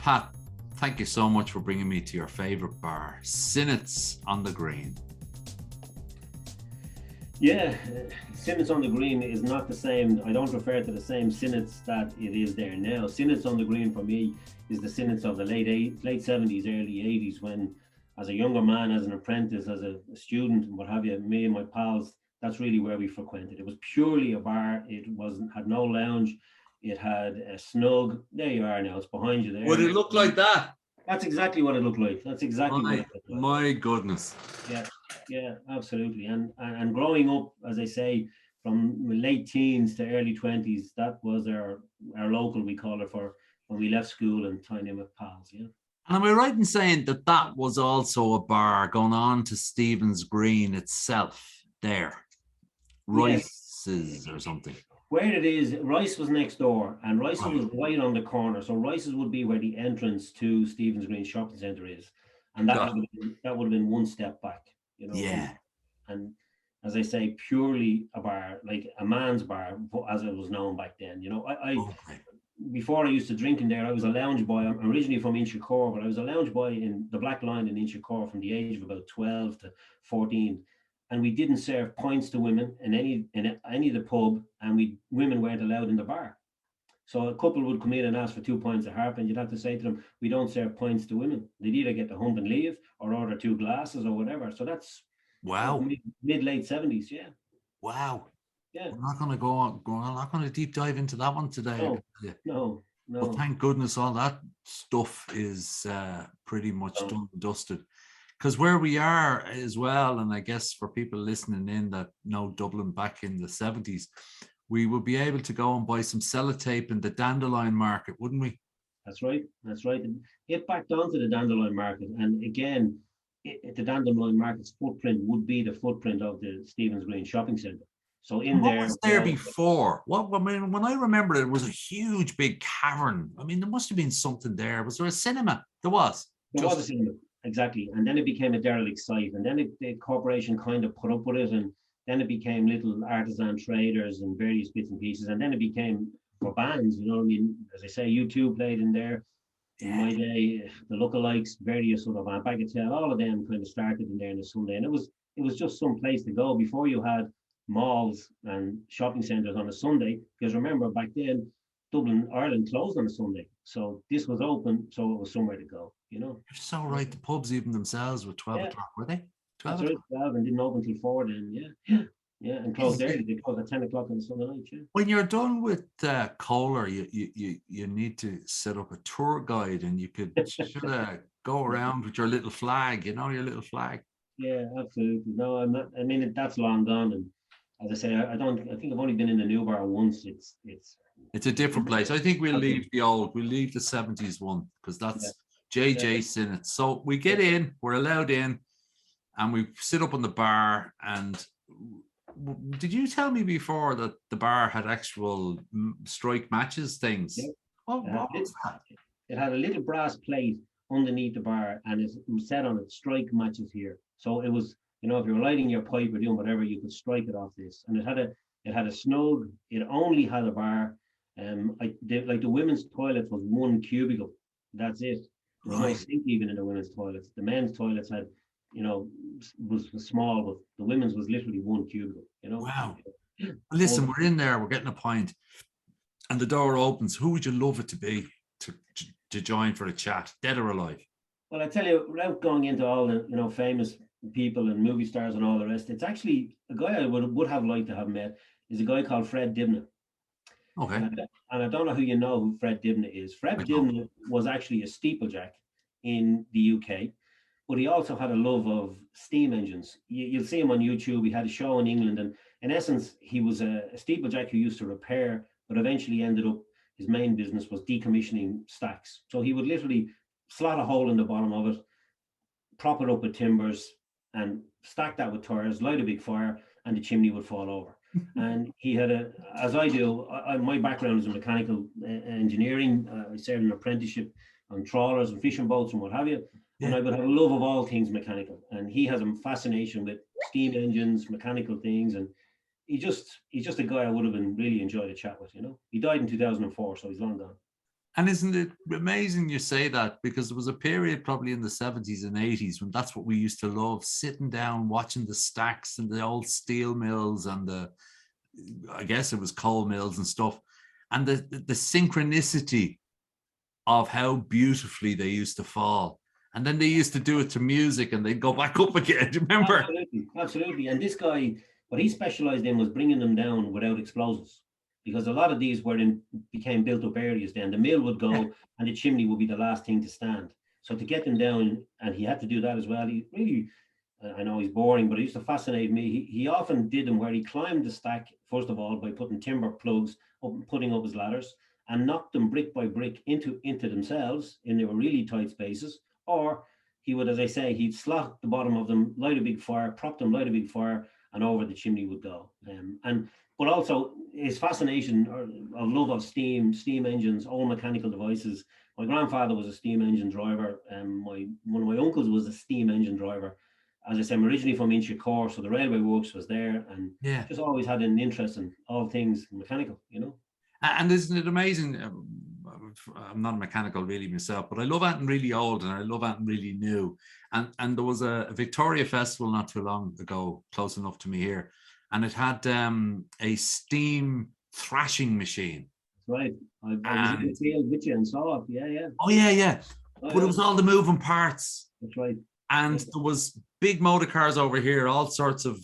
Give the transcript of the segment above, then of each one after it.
Pat, thank you so much for bringing me to your favourite bar, Sinnott's on the Green. Yeah, Sinnott's on the Green is not the same. I don't refer to the same Sinnott's that it is there now. Sinnott's on the Green for me is the Sinnott's of the late 70s, early 80s, when as a younger man, as an apprentice, as a student, and what have you, me and my pals, that's really where we frequented. It was purely a bar. It had no lounge. It had a snug. There you are now. It's behind you there. Would it look like that? That's exactly what it looked like. That's exactly what it looked like. My goodness. Yeah, absolutely. And growing up, as I say, from late teens to early 20s, that was our local, we call it, for when we left school and tying in with pals, yeah. And am I right in saying that that was also a bar going on to Stephen's Green itself there? Rice's or something? Where it is, Rice was next door, and Rice's was right on the corner. So Rice's would be where the entrance to Stephen's Green Shopping Centre is. And that would have been one step back, you know. Yeah. And as I say, purely a bar, like a man's bar, as it was known back then. You know, before I used to drink in there, I was a lounge boy. I'm originally from Inchicore, but I was a lounge boy in the Black Line in Inchicore from the age of about 12 to 14. And we didn't serve pints to women in any of the pub, and women weren't allowed in the bar. So a couple would come in and ask for 2 pints of harp, and you'd have to say to them, we don't serve pints to women. They'd either get the hump and leave or order 2 glasses or whatever. So that's mid-late 70s, yeah. Wow. Yeah. We're not going to go on. I'm not going to deep dive into that one today. No. But thank goodness all that stuff is pretty much done and dusted. Because where we are as well, and I guess for people listening in that know Dublin back in the 70s, we would be able to go and buy some sellotape in the Dandelion Market, wouldn't we? That's right. Get back down to the Dandelion Market. And again, the Dandelion Market's footprint would be the footprint of the Stephen's Green Shopping Centre. So what was there before? When I remember it was a huge big cavern. I mean, there must have been something there. Was there a cinema? There was. There was a cinema. Exactly. And then it became a derelict site, and then the corporation kind of put up with it, and then it became little artisan traders and various bits and pieces, and then it became for bands, you know what I mean? As I say, U2 played in there. In my day, the lookalikes, various sort of Bagatelle, all of them kind of started in there on a Sunday, and it was just some place to go before you had malls and shopping centres on a Sunday, because remember back then, Dublin, Ireland closed on a Sunday. So this was open, so it was somewhere to go, you know. You're so right. The pubs even themselves were 12 o'clock, were they? 12 o'clock? 12 and didn't open till 4 then, yeah. And closed early. They closed at 10 o'clock on a Sunday night, yeah. When you're done with Kohler, you need to set up a tour guide, and you could sort of go around with your little flag, you know, your little flag. Yeah, absolutely. No, I'm not. I mean, that's long gone. And as I say, I think I've only been in the new bar once. It's a different place. I think we'll leave the 70s one, because that's JJ Sinnott. So we get in, we're allowed in, and we sit up on the bar. And did you tell me before that the bar had actual strike matches things? Yeah. What was that? It had a little brass plate underneath the bar, and it said on it, strike matches here. So it was, you know, if you were lighting your pipe or doing whatever, you could strike it off this. And it had a snug, it only had a bar. The women's toilets was one cubicle. That's it. There was no sink even in the women's toilets. The men's toilets had, you know, was small, but the women's was literally one cubicle, you know. Wow. Listen, we're in there, we're getting a pint, and the door opens. Who would you love it to be to join for a chat, dead or alive? Well, I tell you, without going into all the, you know, famous people and movie stars and all the rest, it's actually a guy I would have liked to have met is a guy called Fred Dibnah. Okay. And I don't know who you know who Fred Dibnah is. Fred Dibnah was actually a steeplejack in the UK, but he also had a love of steam engines. You'll see him on YouTube. He had a show in England, and in essence, he was a steeplejack who used to repair, but eventually ended up, his main business was decommissioning stacks. So he would literally slot a hole in the bottom of it, prop it up with timbers, and stack that with tires, light a big fire, and the chimney would fall over. And he had as I do, my background is in mechanical engineering. I served an apprenticeship on trawlers and fishing boats and what have you. Yeah. And I would have a love of all things mechanical. And he has a fascination with steam engines, mechanical things. And he's just a guy I would have been really enjoyed a chat with, you know. He died in 2004, so he's long gone. And isn't it amazing you say that? Because there was a period probably in the 70s and 80s when that's what we used to love, sitting down, watching the stacks and the old steel mills and I guess it was coal mills and stuff. And the synchronicity of how beautifully they used to fall. And then they used to do it to music and they'd go back up again. Do you remember? Absolutely, absolutely. And this guy, what he specialized in was bringing them down without explosives. Because a lot of these became built up areas then. The mill would go and the chimney would be the last thing to stand. So to get them down, and he had to do that as well. He really, I know he's boring, but it used to fascinate me. He often did them where he climbed the stack, first of all, by putting timber plugs up and putting up his ladders and knocked them brick by brick into themselves in their really tight spaces. Or he would, as I say, he'd slot the bottom of them, light a big fire, prop them, light a big fire, and over the chimney would go. But also his fascination of love of steam engines, all mechanical devices. My grandfather was a steam engine driver, and one of my uncles was a steam engine driver. As I said, I'm originally from Inchicore, so the railway works was there, and just always had an interest in all things mechanical, you know. And isn't it amazing? I'm not a mechanical really myself, but I love anything really old and I love anything really new. And there was a Victoria Festival not too long ago, close enough to me here, and it had a steam thrashing machine. Right. I was in the field with you and saw it. Yeah. Oh, yeah. But it was all the moving parts. That's right. And there was big motor cars over here, all sorts of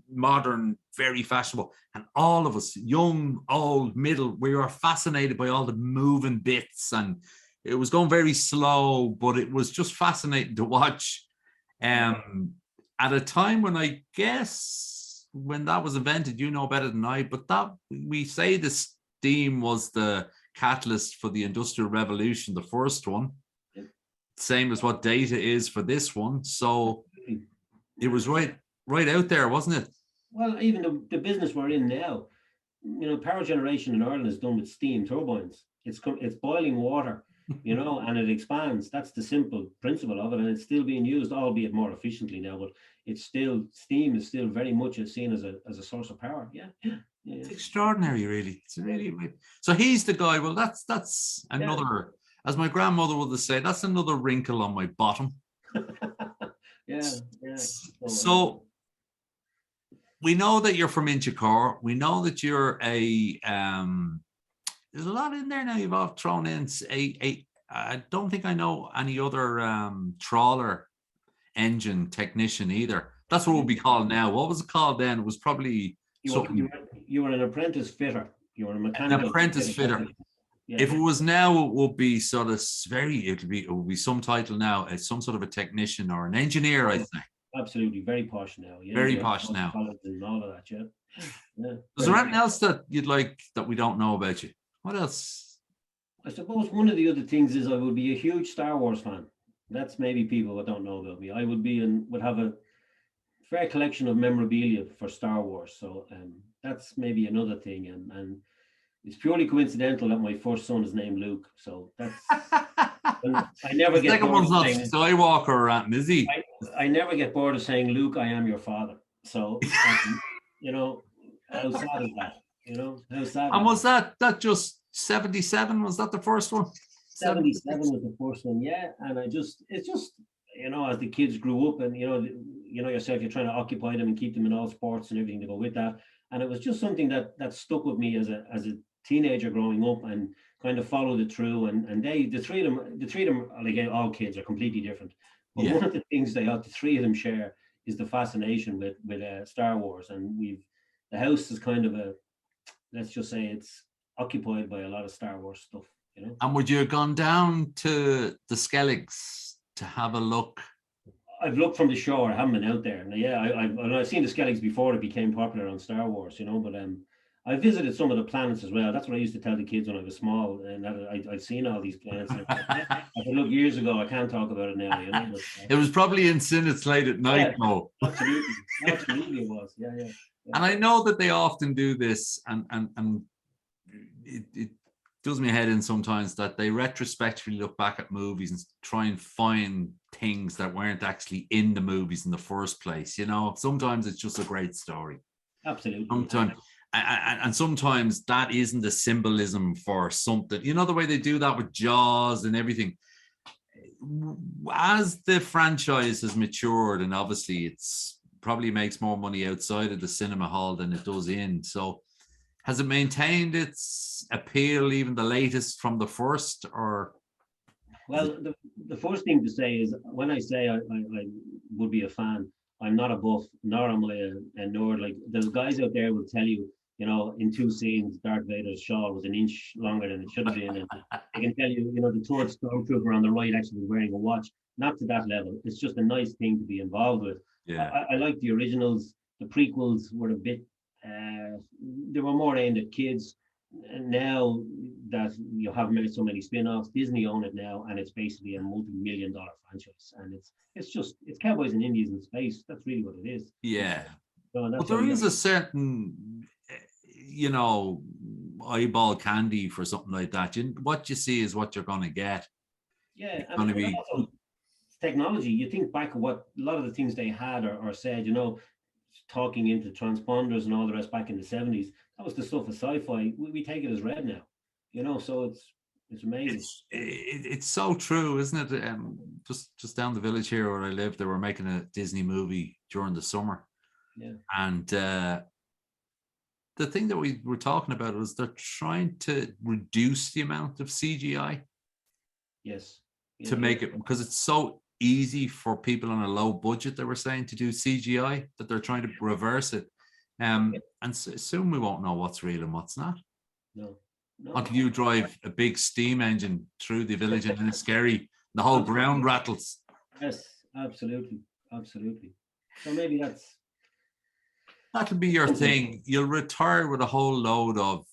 modern, very fashionable. And all of us, young, old, middle, we were fascinated by all the moving bits. And it was going very slow, but it was just fascinating to watch. At a time when I guess when that was invented, you know better than I, but that we say the steam was the catalyst for the Industrial Revolution, the first one. Same as what data is for this one. So it was right out there, wasn't it? Well, even the business we're in now, you know, power generation in Ireland is done with steam turbines. It's boiling water, you know, and it expands. That's the simple principle of it, and it's still being used, albeit more efficiently now. But it's still, steam is still very much seen as a source of power. Yeah. It's extraordinary, really. It's really. So he's the guy. Well, that's another, as my grandmother would say, that's another wrinkle on my bottom. Yeah. So we know that you're from Inchicore. We know that you're there's a lot in there now you've all thrown in. I don't think I know any other trawler engine technician either. That's what it would be called now. What was it called then? It was probably you were an apprentice fitter. You were a mechanical. An apprentice fitter. Yeah. If it was now, it would be sort of it would be some title now. It's some sort of a technician or an engineer, I think. Absolutely, very posh now. Yeah, very posh now. And all of that, yeah. Is there anything else that you'd like that we don't know about you? What else? I suppose one of the other things is I would be a huge Star Wars fan. That's maybe people that don't know about me. I would be would have a fair collection of memorabilia for Star Wars. So that's maybe another thing. And it's purely coincidental that my first son is named Luke. So that's I never get second one's not Skywalker or anything, is he? I never get bored of saying, Luke, I am your father. So you know, how sad is that? You know, how sad. And was that just 77? Was that the first one? 77 was the first one, yeah. And it's just, you know, as the kids grew up and, you know yourself, you're trying to occupy them and keep them in all sports and everything to go with that. And it was just something that stuck with me as a teenager growing up and kind of followed it through. And the three of them, like all kids, are completely different. But one of the things the three of them share is the fascination with Star Wars. And the house is kind of let's just say it's occupied by a lot of Star Wars stuff. You know? And would you have gone down to the Skelligs to have a look? I've looked from the shore. I haven't been out there. And yeah, I've seen the Skelligs before it became popular on Star Wars, you know. But I visited some of the planets as well. That's what I used to tell the kids when I was small. And I'd seen all these planets. I said, look, years ago, I can't talk about it now. You know. But, it was probably in Sinnott's late at night, though. Absolutely, it was. Yeah. And I know that they often do this, and it does me head in sometimes that they retrospectively look back at movies and try and find things that weren't actually in the movies in the first place. You know, sometimes it's just a great story. Absolutely. Sometimes, and sometimes that isn't a symbolism for something. You know, the way they do that with Jaws and everything. As the franchise has matured, and obviously it's probably makes more money outside of the cinema hall than it does in. So has it maintained its appeal, even the latest from the first, or? Well, the first thing to say is, when I say I would be a fan, I'm not a buff, nor am I a nerd. Like, there's guys out there will tell you, you know, in 2 scenes, Darth Vader's shawl was an inch longer than it should have been. And they can tell you, you know, the third stormtrooper on the right actually was wearing a watch. Not to that level. It's just a nice thing to be involved with. Yeah. I like the originals. The prequels were a bit, they were more aimed at kids. And now that you have made so many spin-offs, Disney own it now, and it's basically a multi-million-dollar franchise. And it's cowboys and Indians in space. That's really what it is. Yeah. So but there is a certain, you know, eyeball candy for something like that. What you see is what you're going to get. Yeah, and also technology. You think back of what a lot of the things they had or said, you know, talking into transponders and all the rest back in the 70s. That was the stuff of sci-fi. We take it as read now, you know. So it's amazing. It's so true, isn't it? Just down the village here where I live, they were making a Disney movie during the summer. Yeah. And the thing that we were talking about was they're trying to reduce the amount of CGI. Yes. Yeah, to make it, because it's so easy for people on a low budget, they were saying, to do CGI, that they're trying to reverse it. And soon we won't know what's real and what's not. No. Until you drive a big steam engine through the village and it's scary. The whole ground rattles. Yes, absolutely. So maybe that'll be your thing. You'll retire with a whole load of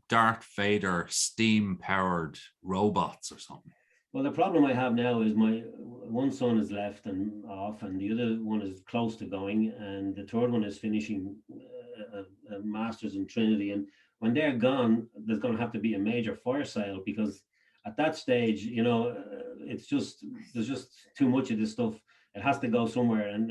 Darth Vader steam-powered robots or something. Well, the problem I have now is my one son is left and off, and the other one is close to going, and the third one is finishing a master's in Trinity. And when they're gone, there's going to have to be a major fire sale, because at that stage, you know, there's just too much of this stuff. It has to go somewhere, and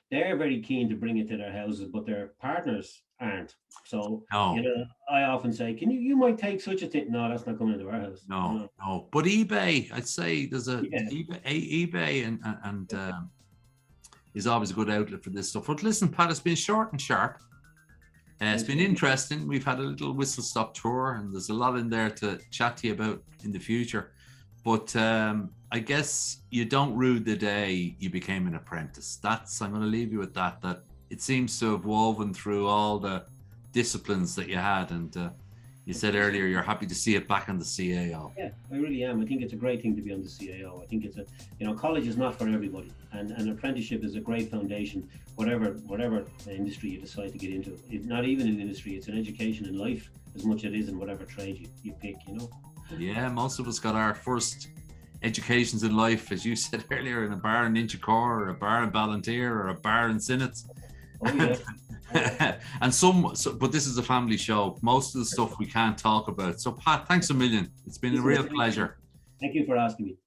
they're very keen to bring it to their houses, but their partners aren't. So, you know, I often say, you might take such a thing. No, that's not coming into our house. No. But eBay, I'd say there's eBay and is always a good outlet for this stuff. But listen, Pat, it's been short and sharp. It's been interesting. We've had a little whistle stop tour, and there's a lot in there to chat to you about in the future. But I guess you don't rue the day you became an apprentice. I'm going to leave you with that it seems to have woven through all the disciplines that you had. And you said earlier you're happy to see it back on the CAO. Yeah, I really am. I think it's a great thing to be on the CAO. I think it's college is not for everybody. And an apprenticeship is a great foundation, whatever industry you decide to get into. It's not even an industry, it's an education in life as much as it is in whatever trade you pick, you know. Yeah, most of us got our first educations in life, as you said earlier, in a bar in Inchicore, or a bar in Ballantyre, or a bar in Sinnott. Oh, yeah. And but this is a family show. Most of the stuff we can't talk about. So, Pat, thanks a million. It's been a real pleasure. Thank you for asking me.